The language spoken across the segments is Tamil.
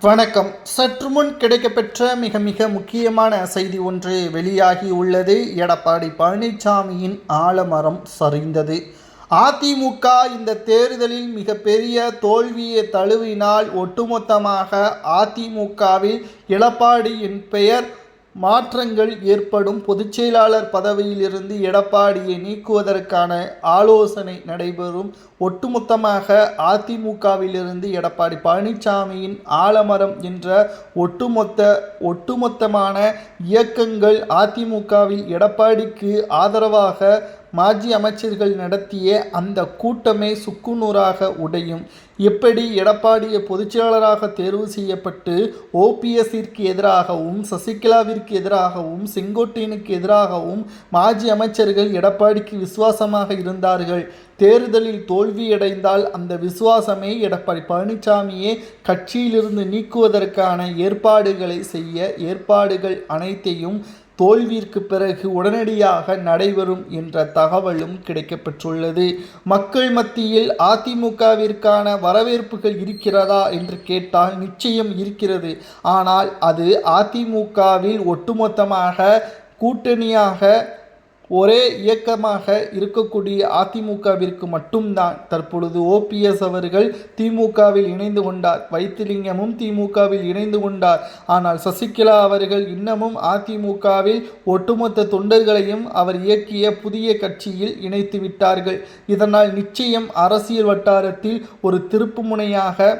வணக்கம். சற்று முன் கிடைக்கப்பெற்ற மிக முக்கியமான செய்தி ஒன்று வெளியாகி உள்ளது. எடப்பாடி பழனிசாமியின் ஆலமரம் சரிந்தது. அதிமுக இந்த தேர்தலில் மிகப்பெரிய தோல்வியை தழுவினால் ஒட்டுமொத்தமாக அதிமுகவில் எடப்பாடியின் பெயர் மாற்றங்கள் ஏற்படும். பொதுச்செயலாளர் பதவியிலிருந்து எடப்பாடியை நீக்குவதற்கான ஆலோசனை நடைபெறும். ஒட்டுமொத்தமாக அதிமுகவிலிருந்து எடப்பாடி பழனிசாமியின் ஆலமரம் என்ற ஒட்டுமொத்தமான இயக்கங்கள் அதிமுகவில் எடப்பாடிக்கு ஆதரவாக மாஜி அமைச்சர்கள் நடத்திய அந்த கூட்டமே சுக்குநூறாக உடையும். எப்படி எடப்பாடியை பொதுச்செயலாளராக தேர்வு செய்யப்பட்டு ஓபிஎஸ்ஸிற்கு எதிராகவும் சசிகலாவிற்கு எதிராகவும் செங்கோட்டையனுக்கு எதிராகவும் மாஜி அமைச்சர்கள் எடப்பாடிக்கு விசுவாசமாக இருந்தார்கள். தேர்தலில் தோல்வியடைந்தால் அந்த விசுவாசமே எடப்பாடி பழனிசாமியே கட்சியிலிருந்து நீக்குவதற்கான ஏற்பாடுகளை செய்ய ஏற்பாடுகள் அனைத்தையும் தோல்விற்கு பிறகு உடனடியாக நடைபெறும் என்ற தகவலும் கிடைக்கப்பெற்றுள்ளது. மக்கள் மத்தியில் அதிமுகவிற்கான வரவேற்புகள் இருக்கிறதா என்று கேட்டால் நிச்சயம் இருக்கிறது. ஆனால் அது அதிமுகவில் ஒட்டுமொத்தமாக கூட்டணியாக ஒரே இயக்கமாக இருக்கக்கூடிய அதிமுகவிற்கு மட்டும்தான். தற்பொழுது ஓபிஎஸ் அவர்கள் திமுகவில் இணைந்து கொண்டார், வைத்திலிங்கமும் திமுகவில் இணைந்து கொண்டார். ஆனால் சசிகலா அவர்கள் இன்னமும் அதிமுகவில் ஒட்டுமொத்த தொண்டர்களையும் அவர் இயக்கிய புதிய கட்சியில் இணைத்து விட்டார்கள். இதனால் நிச்சயம் அரசியல் வட்டாரத்தில் ஒரு திருப்புமுனையாக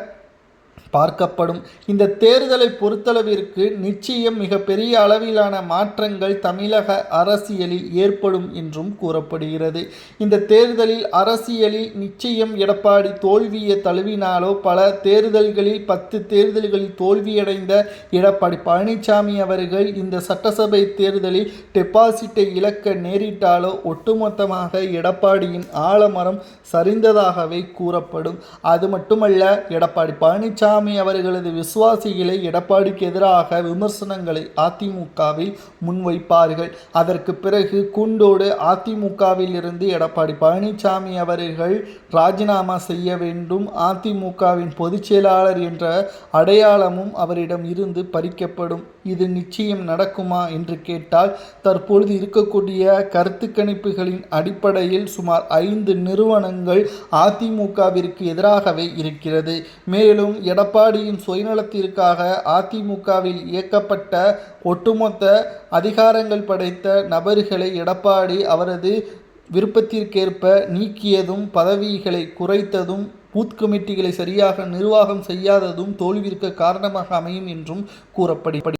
பார்க்கப்படும். இந்த தேர்தலை பொறுத்தளவிற்கு நிச்சயம் மிகப்பெரிய அளவிலான மாற்றங்கள் தமிழக அரசியலில் ஏற்படும் என்றும் கூறப்படுகிறது. இந்த தேர்தலில் அரசியலில் நிச்சயம் எடப்பாடி தோல்வியை தழுவினாலோ பல தேர்தல்களில் 10 தேர்தல்களில் தோல்வியடைந்த எடப்பாடி பழனிசாமி அவர்கள் இந்த சட்டசபை தேர்தலில் டெபாசிட்டை இழக்க நேரிட்டாலோ ஒட்டுமொத்தமாக எடப்பாடியின் ஆலமரம் சரிந்ததாகவே கூறப்படும். அது மட்டுமல்ல, எடப்பாடி பழனிசாமி அவர்களது விசுவாசிகளை எடப்பாடிக்கு எதிராக விமர்சனங்களை அதிமுகவில் முன்வைப்பார்கள். அதற்கு பிறகு கூண்டோடு அதிமுகவில் இருந்து எடப்பாடி பழனிசாமி அவர்கள் ராஜினாமா செய்ய வேண்டும். அதிமுகவின் பொதுச் செயலாளர் என்ற அடையாளமும் அவரிடம் இருந்து பறிக்கப்படும். இது நிச்சயம் நடக்குமா என்று கேட்டால், தற்பொழுது இருக்கக்கூடிய கருத்து கணிப்புகளின் அடிப்படையில் சுமார் 5 நிறுவனங்கள் அதிமுகவிற்கு எதிராகவே இருக்கிறது. மேலும் எடப்பாடியின் சுயநலத்திற்காக அதிமுகவில் இயக்கப்பட்ட ஒட்டுமொத்த அதிகாரங்கள் படைத்த நபர்களை எடப்பாடி அவரது விருப்பத்திற்கேற்ப நீக்கியதும், பதவிகளை குறைத்ததும், பூத் கமிட்டிகளை சரியாக நிர்வாகம் செய்யாததும் தோல்விற்கு காரணமாக அமையும் என்றும் கூறப்படுகிறது.